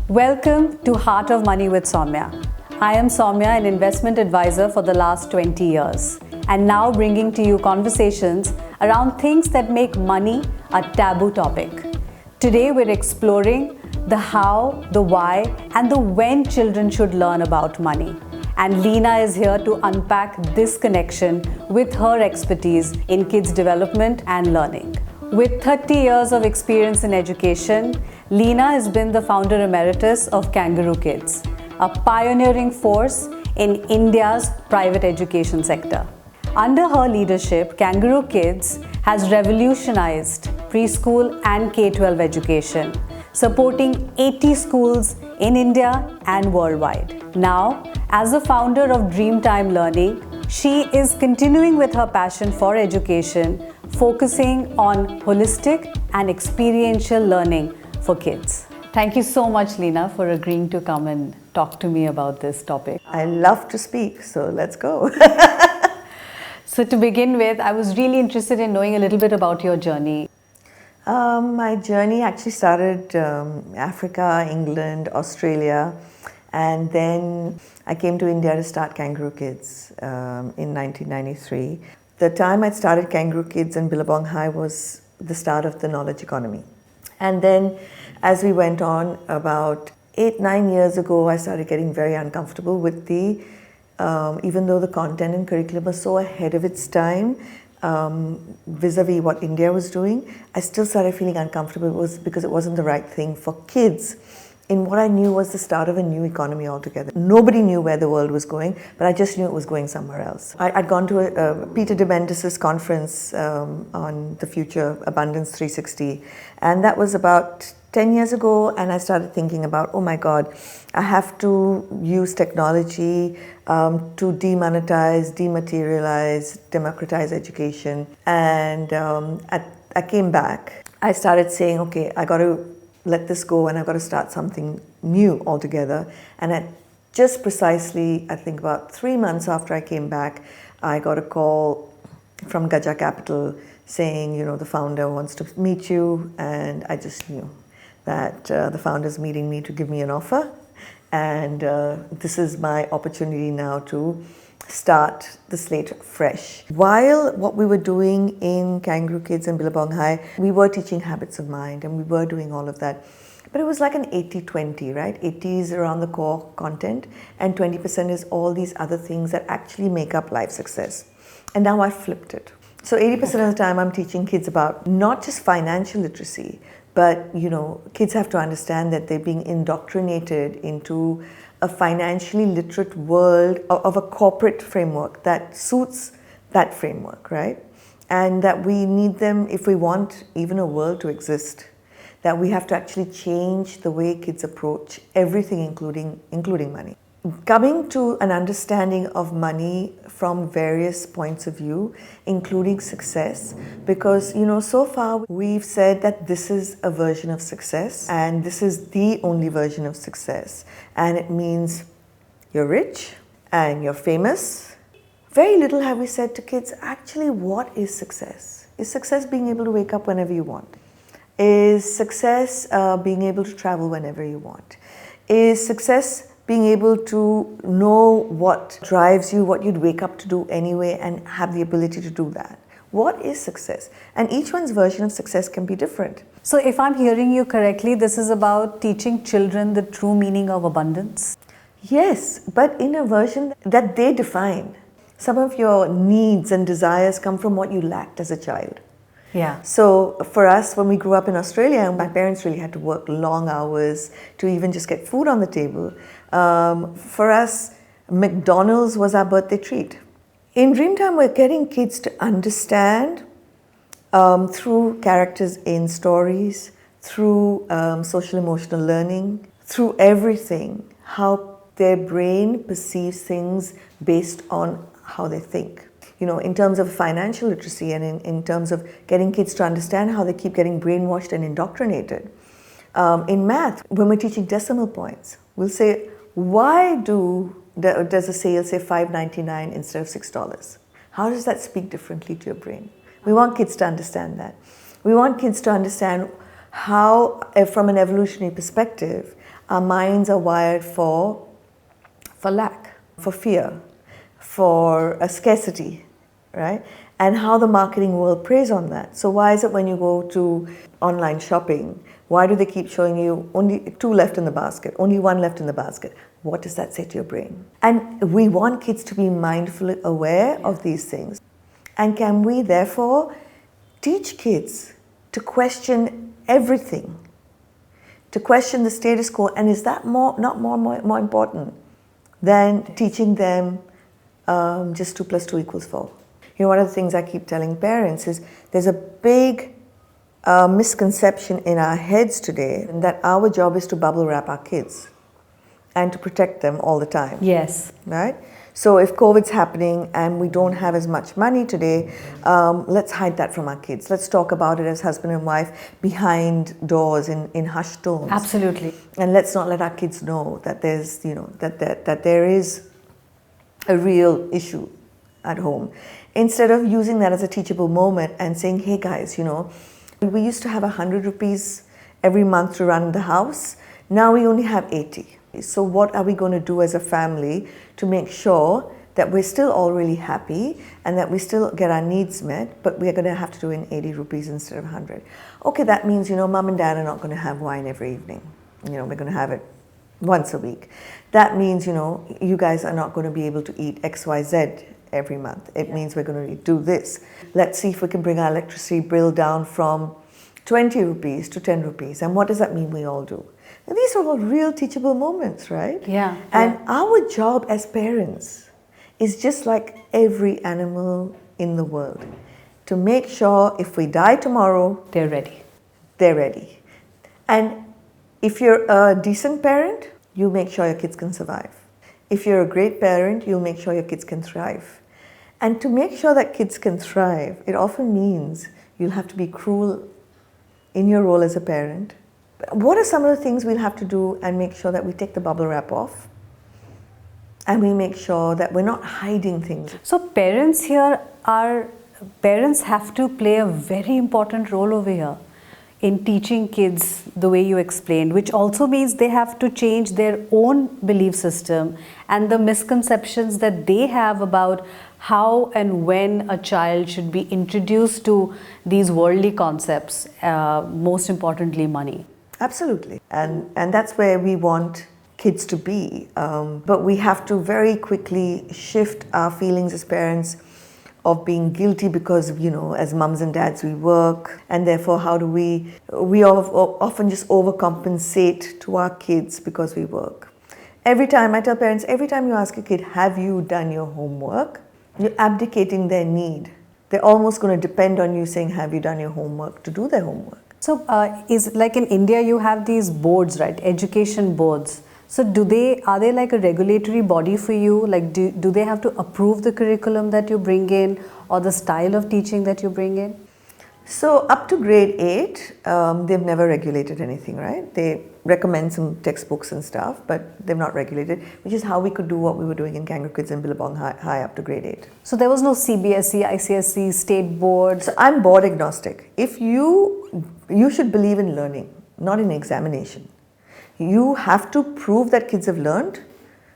Welcome to Heart of Money with Soumya. I am Soumya, an investment advisor for the last 20 years, and now bringing to you conversations around things that make money a taboo topic. Today we're exploring the how, the why, and the when children should learn about money. And Lina is here to unpack this connection with her expertise in kids' development and learning. With 30 years of experience in education, Lina has been the founder emeritus of Kangaroo Kids, a pioneering force in India's private education sector. Under her leadership, Kangaroo Kids has revolutionized preschool and K-12 education, supporting 80 schools in India and worldwide. Now, as the founder of Dreamtime Learning, she is continuing with her passion for education, focusing on holistic and experiential learning for kids. Thank you so much, Lina, for agreeing to come and talk to me about this topic. I love to speak, so let's go. So to begin with, I was really interested in knowing a little bit about your journey. My journey actually started Africa, England, Australia, and then I came to India to start Kangaroo Kids in 1993. The time I started Kangaroo Kids in Billabong High was the start of the knowledge economy. And then as we went on, about 8-9 years ago, I started getting very uncomfortable with the, even though the content and curriculum was so ahead of its time, vis-a-vis what India was doing, I still started feeling uncomfortable because it wasn't the right thing for kids in what I knew was the start of a new economy altogether. Nobody knew where the world was going, but I just knew it was going somewhere else. I'd gone to a Peter Diamandis' conference on the future, Abundance 360, and that was about 10 years ago, and I started thinking about, oh my God, I have to use technology to demonetize, dematerialize, democratize education. And I came back. I started saying, okay, I got to let this go and I've got to start something new altogether. And at just precisely, I think about 3 months after I came back, I got a call from Gaja Capital saying, you know, the founder wants to meet you, and I just knew that the founder's meeting me to give me an offer, and this is my opportunity now to start the slate fresh. While what we were doing in Kangaroo Kids and Billabong High, we were teaching habits of mind and we were doing all of that. But it was like an 80-20, right? 80 is around the core content and 20% is all these other things that actually make up life success. And now I flipped it. So 80% of the time I'm teaching kids about not just financial literacy, but you know, kids have to understand that they're being indoctrinated into a financially literate world of a corporate framework that suits that framework, right? And that we need them if we want even a world to exist, that we have to actually change the way kids approach everything, including money. Coming to an understanding of money from various points of view, including success, because you know, so far we've said that this is a version of success and this is the only version of success, and it means you're rich and you're famous. Very little have we said to kids, actually, what is success? Is success being able to wake up whenever you want? Is success being able to travel whenever you want? Is success being able to know what drives you, what you'd wake up to do anyway, and have the ability to do that? What is success? And each one's version of success can be different. So if I'm hearing you correctly, this is about teaching children the true meaning of abundance? Yes, but in a version that they define. Some of your needs and desires come from what you lacked as a child. Yeah. So for us, when we grew up in Australia, my parents really had to work long hours to even just get food on the table. For us, McDonald's was our birthday treat. In Dreamtime, we're getting kids to understand through characters in stories, through social emotional learning, through everything, how their brain perceives things based on how they think. You know, in terms of financial literacy and in terms of getting kids to understand how they keep getting brainwashed and indoctrinated. In math, when we're teaching decimal points, we'll say, why does a sale say $5.99 instead of $6? How does that speak differently to your brain? We want kids to understand that. We want kids to understand how, from an evolutionary perspective, our minds are wired for lack, for fear, for a scarcity, right? And how the marketing world preys on that. So why is it when you go to online shopping, why do they keep showing you only 2 left in the basket, only 1 left in the basket? What does that say to your brain? And we want kids to be mindfully aware of these things. And can we therefore teach kids to question everything, to question the status quo? And is that not more important than teaching them just 2 plus 2 equals 4? You know, one of the things I keep telling parents is there's a big misconception in our heads today that our job is to bubble wrap our kids and to protect them all the time. Yes. Right? So if COVID's happening and we don't have as much money today, let's hide that from our kids. Let's talk about it as husband and wife behind doors in hushed tones. Absolutely. And let's not let our kids know that there's, you know, that there is a real issue at home. Instead of using that as a teachable moment and saying, hey guys, you know, we used to have 100 rupees every month to run the house. Now we only have 80. So what are we going to do as a family to make sure that we're still all really happy and that we still get our needs met, but we're going to have to do it in 80 rupees instead of 100. Okay, that means, you know, mom and dad are not going to have wine every evening. You know, we're going to have it once a week. That means, you know, you guys are not going to be able to eat XYZ every month. It means we're going to do this. Let's see if we can bring our electricity bill down from 20 rupees to 10 rupees. And what does that mean we all do? And these are all real teachable moments, right? Yeah. And our job as parents is just like every animal in the world, to make sure if we die tomorrow, They're ready. they're ready. And if you're a decent parent, you make sure your kids can survive. If you're a great parent, you'll make sure your kids can thrive. And to make sure that kids can thrive, it often means you'll have to be cruel in your role as a parent. What are some of the things we'll have to do and make sure that we take the bubble wrap off? And we make sure that we're not hiding things. So parents have to play a very important role over here in teaching kids the way you explained, which also means they have to change their own belief system and the misconceptions that they have about how and when a child should be introduced to these worldly concepts, most importantly money. Absolutely. And that's where we want kids to be. But we have to very quickly shift our feelings as parents of being guilty because, you know, as mums and dads we work, and therefore how do we often just overcompensate to our kids because we work. Every time, I tell parents, every time you ask a kid, have you done your homework? You're abdicating their need. They're almost going to depend on you saying, have you done your homework, to do their homework. So is like in India you have these boards, right? Education boards. So are they like a regulatory body for you? Like do they have to approve the curriculum that you bring in or the style of teaching that you bring in? So up to grade 8, they've never regulated anything, right? They recommend some textbooks and stuff, but they've not regulated, which is how we could do what we were doing in Kangaroo Kids and Billabong High up to grade 8. So there was no CBSE, ICSE, state boards? So I'm board agnostic. If you should believe in learning, not in examination. You have to prove that kids have learned,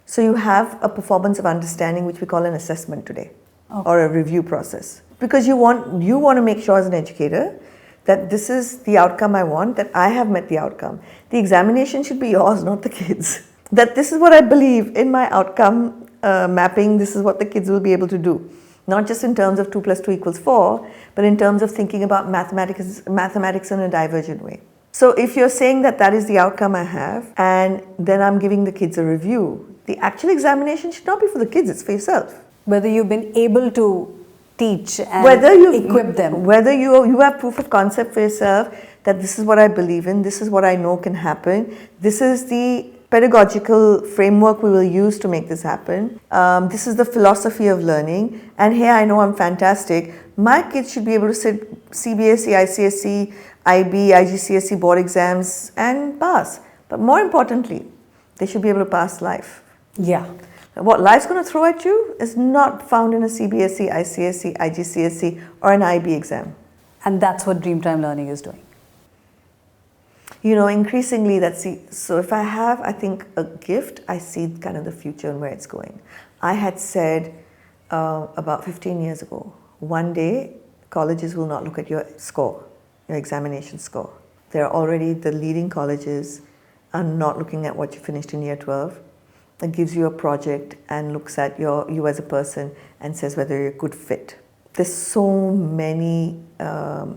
so you have a performance of understanding, which we call an assessment today, or a review process. Because you want to make sure as an educator that this is the outcome I want, that I have met the outcome. The examination should be yours, not the kids. That this is what I believe in my outcome mapping, this is what the kids will be able to do. Not just in terms of 2 plus 2 equals 4, but in terms of thinking about mathematics in a divergent way. So if you're saying that that is the outcome I have, and then I'm giving the kids a review, the actual examination should not be for the kids, it's for yourself. Whether you've been able to teach and equip them. Whether you have proof of concept for yourself, that this is what I believe in, this is what I know can happen, this is the pedagogical framework we will use to make this happen, this is the philosophy of learning, and here I know I'm fantastic. My kids should be able to sit CBSE, ICSE, IB, IGCSE board exams and pass. But more importantly, they should be able to pass life. Yeah. What life's going to throw at you is not found in a CBSE, ICSE, IGCSE or an IB exam. And that's what Dreamtime Learning is doing. Increasingly so if I have, I think, a gift, I see kind of the future and where it's going. I had said about 15 years ago, one day colleges will not look at your score, your examination score. They're already, the leading colleges are not looking at what you finished in year 12. It gives you a project and looks at you as a person and says whether you're a good fit. There's so many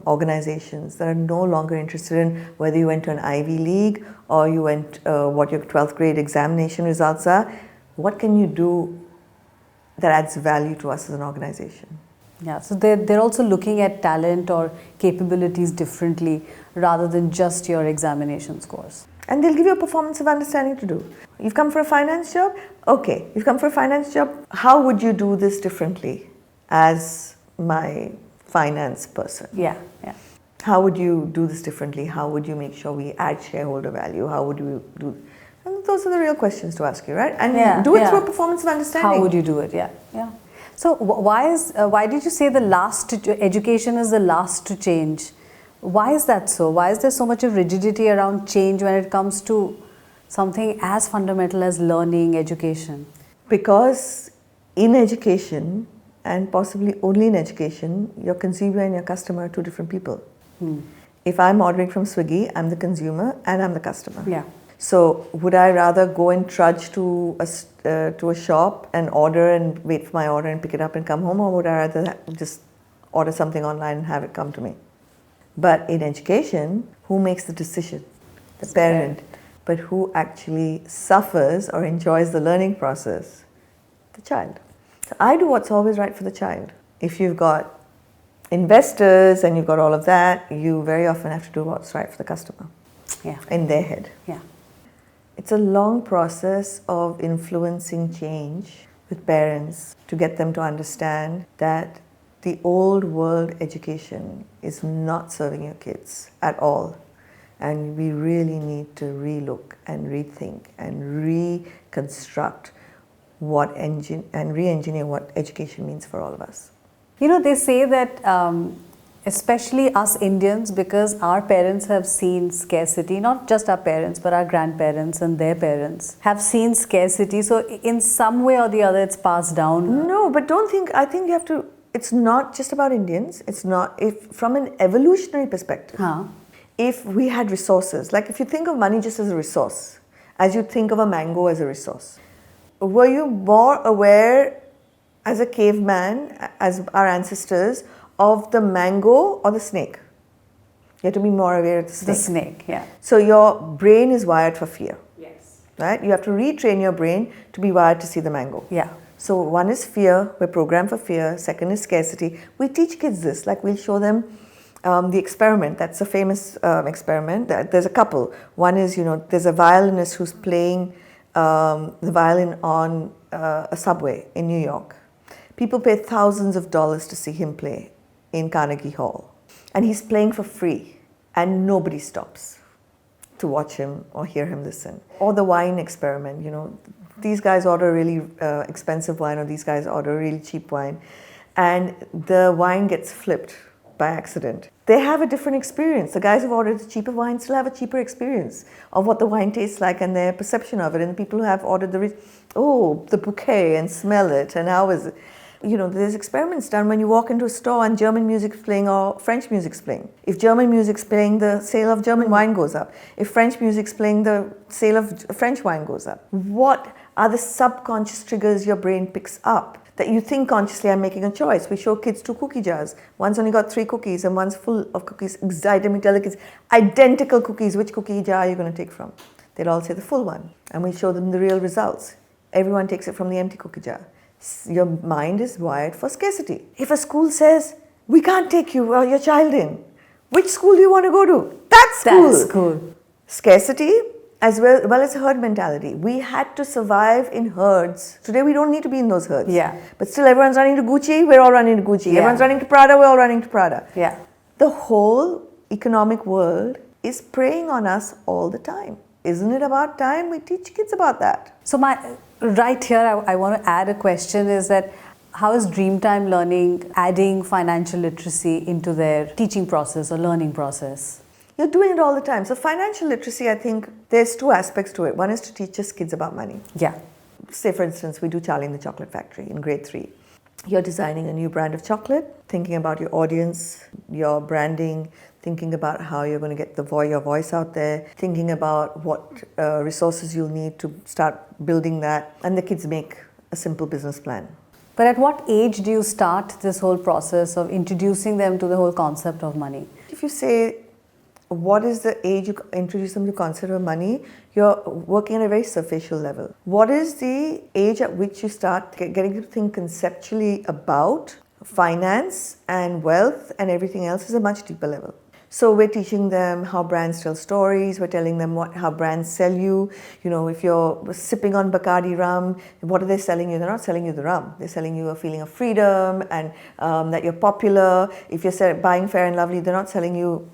organizations that are no longer interested in whether you went to an Ivy League or you went what your 12th grade examination results are. What can you do that adds value to us as an organization? Yeah, so they're also looking at talent or capabilities differently rather than just your examination scores. And they'll give you a performance of understanding to do. You've come for a finance job? Okay, you've come for a finance job. How would you do this differently as my finance person? Yeah. How would you do this differently? How would you make sure we add shareholder value? How would you do? And those are the real questions to ask you, right? And do it through a performance of understanding. How would you do it? Yeah. So why did you say education is the last to change? Why is that so? Why is there so much of rigidity around change when it comes to something as fundamental as learning, education? Because in education, and possibly only in education, your consumer and your customer are two different people. If I'm ordering from Swiggy, I'm the consumer and I'm the customer. Yeah. So would I rather go and trudge to a shop and order and wait for my order and pick it up and come home, or would I rather just order something online and have it come to me? But in education, who makes the decision? The parent. But who actually suffers or enjoys the learning process? The child. So I do what's always right for the child. If you've got investors and you've got all of that, you very often have to do what's right for the customer. Yeah. In their head. Yeah. It's a long process of influencing change with parents to get them to understand that the old world education is not serving your kids at all. And we really need to relook and rethink and reconstruct and re-engineer what education means for all of us. They say that especially us Indians, because our parents have seen scarcity, not just our parents, but our grandparents and their parents have seen scarcity. So in some way or the other, it's passed down. No, but I think you have to, it's not just about Indians. It's not, from an evolutionary perspective, if we had resources, like if you think of money just as a resource, as you think of a mango as a resource, were you more aware as a caveman, as our ancestors, of the mango or the snake? You have to be more aware of the snake. The snake, yeah. So your brain is wired for fear. Yes. Right? You have to retrain your brain to be wired to see the mango. Yeah. So one is fear, we're programmed for fear. Second is scarcity. We teach kids this, like we'll show them the experiment. That's a famous experiment. There's a couple. One is, there's a violinist who's playing the violin on a subway in New York. People pay thousands of dollars to see him play in Carnegie Hall. And he's playing for free and nobody stops to watch him or hear him listen. Or the wine experiment, these guys order really expensive wine or these guys order really cheap wine and the wine gets flipped by accident. They have a different experience. The guys who've ordered the cheaper wine still have a cheaper experience of what the wine tastes like and their perception of it. And the people who have ordered the bouquet and smell it and how is it? There's experiments done when you walk into a store and German music's playing or French music's playing. If German music's playing, the sale of German wine goes up. If French music's playing, the sale of French wine goes up. What are the subconscious triggers your brain picks up that you think consciously I'm making a choice? We show kids 2 cookie jars. One's only got 3 cookies and one's full of cookies. Excited, we tell the kids, identical cookies, which cookie jar are you going to take from? They'll all say the full one. And we show them the real results. Everyone takes it from the empty cookie jar. Your mind is wired for scarcity. If a school says, we can't take you or your child in, which school do you want to go to? That school. Scarcity as well as herd mentality. We had to survive in herds. Today we don't need to be in those herds. Yeah. But still everyone's running to Gucci, we're all running to Gucci. Yeah. Everyone's running to Prada, we're all running to Prada. Yeah. The whole economic world is preying on us all the time. Isn't it about time we teach kids about that? So right here, I want to add a question is that how is Dreamtime Learning adding financial literacy into their teaching process or learning process? You're doing it all the time. So financial literacy, I think there's two aspects to it. One is to teach us kids about money. Yeah. Say, for instance, we do Charlie in the Chocolate Factory in grade 3. You're designing a new brand of chocolate, thinking about your audience, your branding, thinking about how you're going to get your voice out there, thinking about what resources you'll need to start building that, and the kids make a simple business plan. But at what age do you start this whole process of introducing them to the whole concept of money? If you say, what is the age you introduce them to the concept of money, you're working at a very superficial level. What is the age at which you start getting to think conceptually about finance and wealth and everything else is a much deeper level. So we're teaching them how brands tell stories, we're telling them how brands sell you. You know, if you're sipping on Bacardi rum, what are they selling you? They're not selling you the rum. They're selling you a feeling of freedom and that you're popular. If you're buying Fair and Lovely, they're not selling you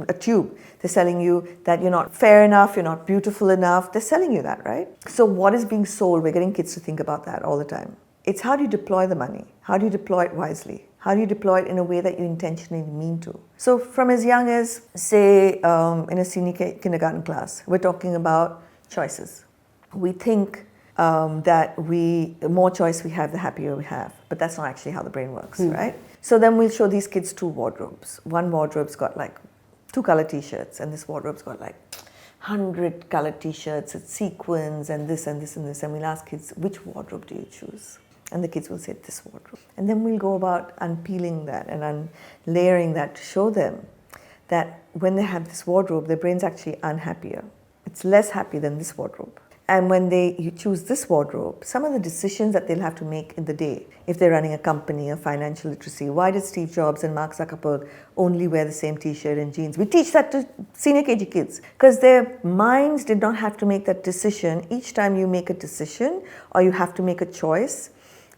a tube. They're selling you that you're not fair enough, you're not beautiful enough. They're selling you that, right? So what is being sold? We're getting kids to think about that all the time. It's how do you deploy the money? How do you deploy it wisely? How do you deploy it in a way that you intentionally mean to? So from as young as, say, in a senior kindergarten class, we're talking about choices. We think that the more choice we have, the happier we have. But that's not actually how the brain works, right? So then we'll show these kids 2 wardrobes. One wardrobe's got like 2 color t-shirts, and this wardrobe's got like 100 color t-shirts with sequins and this and this and this. And we'll ask kids, which wardrobe do you choose? And the kids will say, this wardrobe. And then we'll go about unpeeling that and layering that to show them that when they have this wardrobe, their brain's actually unhappier. It's less happy than this wardrobe. And when you choose this wardrobe, some of the decisions that they'll have to make in the day, if they're running a company, a financial literacy, why did Steve Jobs and Mark Zuckerberg only wear the same t-shirt and jeans? We teach that to senior KG kids because their minds did not have to make that decision. Each time you make a decision or you have to make a choice,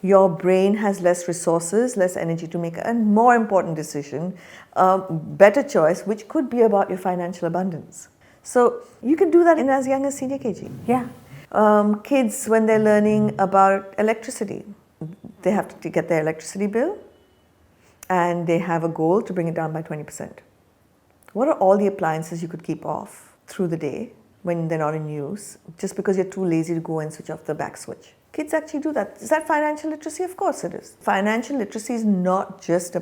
your brain has less resources, less energy to make a more important decision, better choice, which could be about your financial abundance. So you can do that in as young as senior KG. Yeah. Kids, when they're learning about electricity, they have to get their electricity bill and they have a goal to bring it down by 20%. What are all the appliances you could keep off through the day when they're not in use, just because you're too lazy to go and switch off the back switch? Kids actually do that. Is that financial literacy? Of course it is. Financial literacy is not just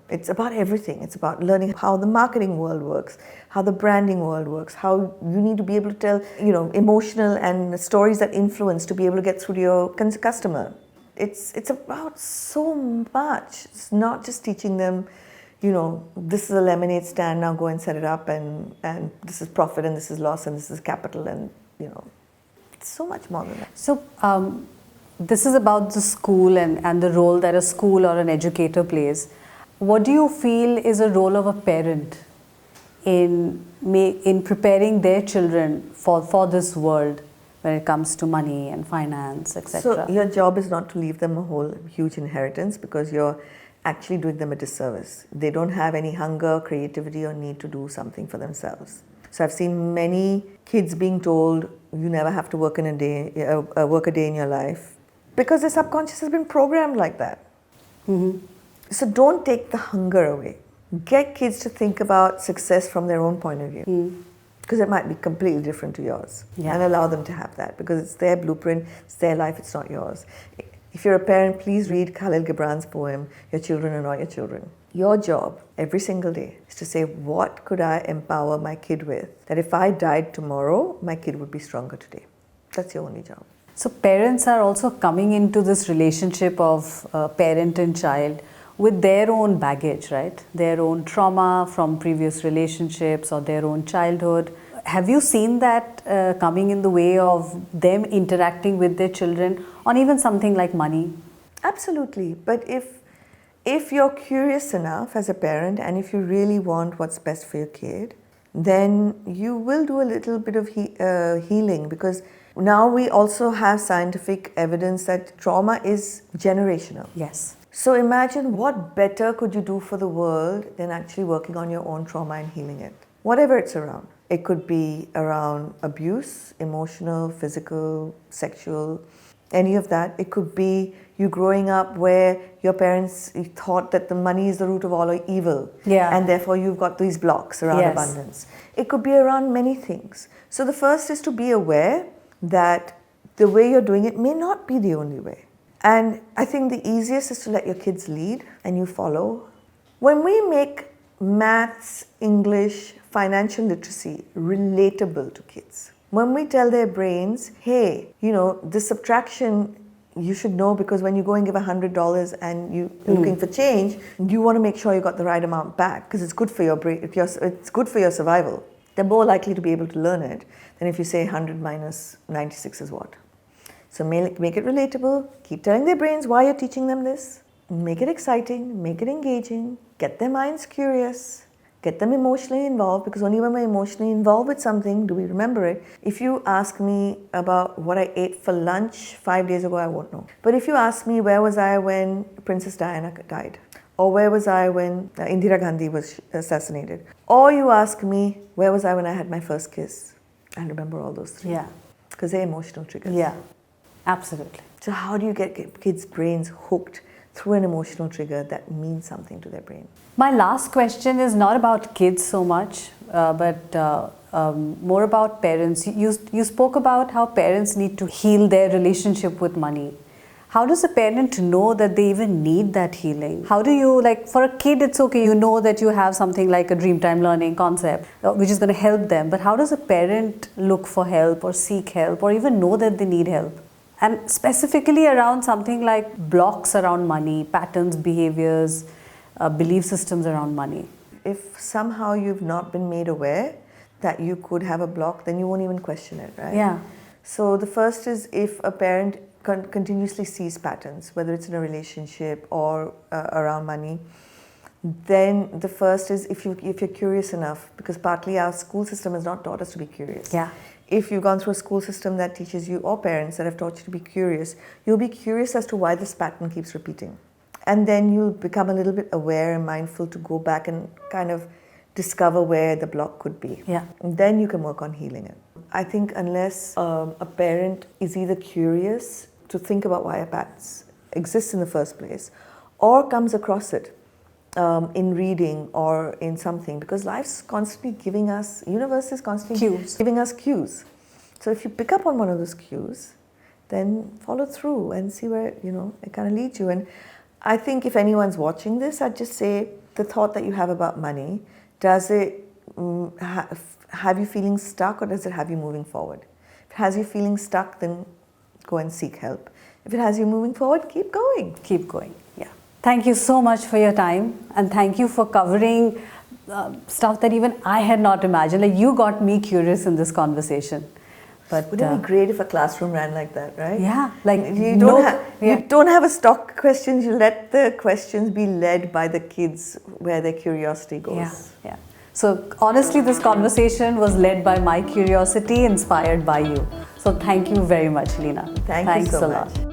it's about everything. It's about learning how the marketing world works, how the branding world works, how you need to be able to tell, emotional and stories that influence to be able to get through to your customer. It's about so much. It's not just teaching them, this is a lemonade stand, now go and set it up, and this is profit and this is loss and this is capital, and it's so much more than that. So this is about the school and the role that a school or an educator plays. What do you feel is a role of a parent in preparing their children for this world when it comes to money and finance, etc.? So your job is not to leave them a whole huge inheritance, because you're actually doing them a disservice. They don't have any hunger, creativity, or need to do something for themselves. So I've seen many kids being told, you never have to work a day in your life, because their subconscious has been programmed like that. Mm-hmm. So don't take the hunger away. Get kids to think about success from their own point of view, because it might be completely different to yours. Yeah. And allow them to have that, because it's their blueprint, it's their life, it's not yours. If you're a parent, please read Khalil Gibran's poem, Your Children Are Not Your Children. Your job every single day is to say, what could I empower my kid with, that if I died tomorrow, my kid would be stronger today. That's your only job. So parents are also coming into this relationship of parent and child with their own baggage, right? Their own trauma from previous relationships or their own childhood. Have you seen that coming in the way of them interacting with their children on even something like money? Absolutely. But if you're curious enough as a parent, and if you really want what's best for your kid, then you will do a little bit of healing, because now we also have scientific evidence that trauma is generational. Yes. So imagine, what better could you do for the world than actually working on your own trauma and healing it? Whatever it's around. It could be around abuse, emotional, physical, sexual. any of that. It could be you growing up where your parents thought that the money is the root of all evil, and therefore you've got these blocks around abundance. It could be around many things. So the first is to be aware that the way you're doing it may not be the only way. And I think the easiest is to let your kids lead and you follow. When we make maths, English, financial literacy relatable to kids, when we tell their brains, hey, this subtraction you should know, because when you go and give $100 and you're looking for change, you want to make sure you got the right amount back because it's good for your brain, it's good for your survival. They're more likely to be able to learn it than if you say 100 minus 96 is what. So make it relatable, keep telling their brains why you're teaching them this, make it exciting, make it engaging, get their minds curious, get them emotionally involved, because only when we're emotionally involved with something do we remember it. If you ask me about what I ate for lunch 5 days ago, I won't know. But if you ask me where was I when Princess Diana died, or where was I when Indira Gandhi was assassinated, or you ask me where was I when I had my first kiss, I remember all those three. Yeah. Because they're emotional triggers. Yeah, absolutely. So how do you get kids' brains hooked through an emotional trigger that means something to their brain? My last question is not about kids so much, but more about parents. You spoke about how parents need to heal their relationship with money. How does a parent know that they even need that healing? How do you, for a kid, it's okay, you know that you have something like a Dreamtime Learning concept, which is going to help them. But how does a parent look for help or seek help or even know that they need help? And specifically around something like blocks around money, patterns, behaviors, belief systems around money. If somehow you've not been made aware that you could have a block, then you won't even question it, right? Yeah. So the first is if a parent continuously sees patterns, whether it's in a relationship or around money, then the first is if you're curious enough, because partly our school system has not taught us to be curious. Yeah. If you've gone through a school system that teaches you, or parents that have taught you to be curious, you'll be curious as to why this pattern keeps repeating. And then you'll become a little bit aware and mindful to go back and kind of discover where the block could be. Yeah. And then you can work on healing it. I think unless a parent is either curious to think about why a pattern exists in the first place, or comes across it in reading or in something, because life's constantly giving us, universe is constantly giving us cues. So if you pick up on one of those cues, then follow through and see where, it kind of leads you. And I think if anyone's watching this, I'd just say the thought that you have about money, does it have you feeling stuck, or does it have you moving forward? If it has you feeling stuck, then go and seek help. If it has you moving forward, keep going. Keep going, yeah. Thank you so much for your time, and thank you for covering stuff that even I had not imagined. You got me curious in this conversation. But wouldn't it be great if a classroom ran like that, right? Yeah, you don't have a stock questions. You let the questions be led by the kids where their curiosity goes. Yeah. So honestly, this conversation was led by my curiosity, inspired by you. So thank you very much, Lina. Thanks you so much.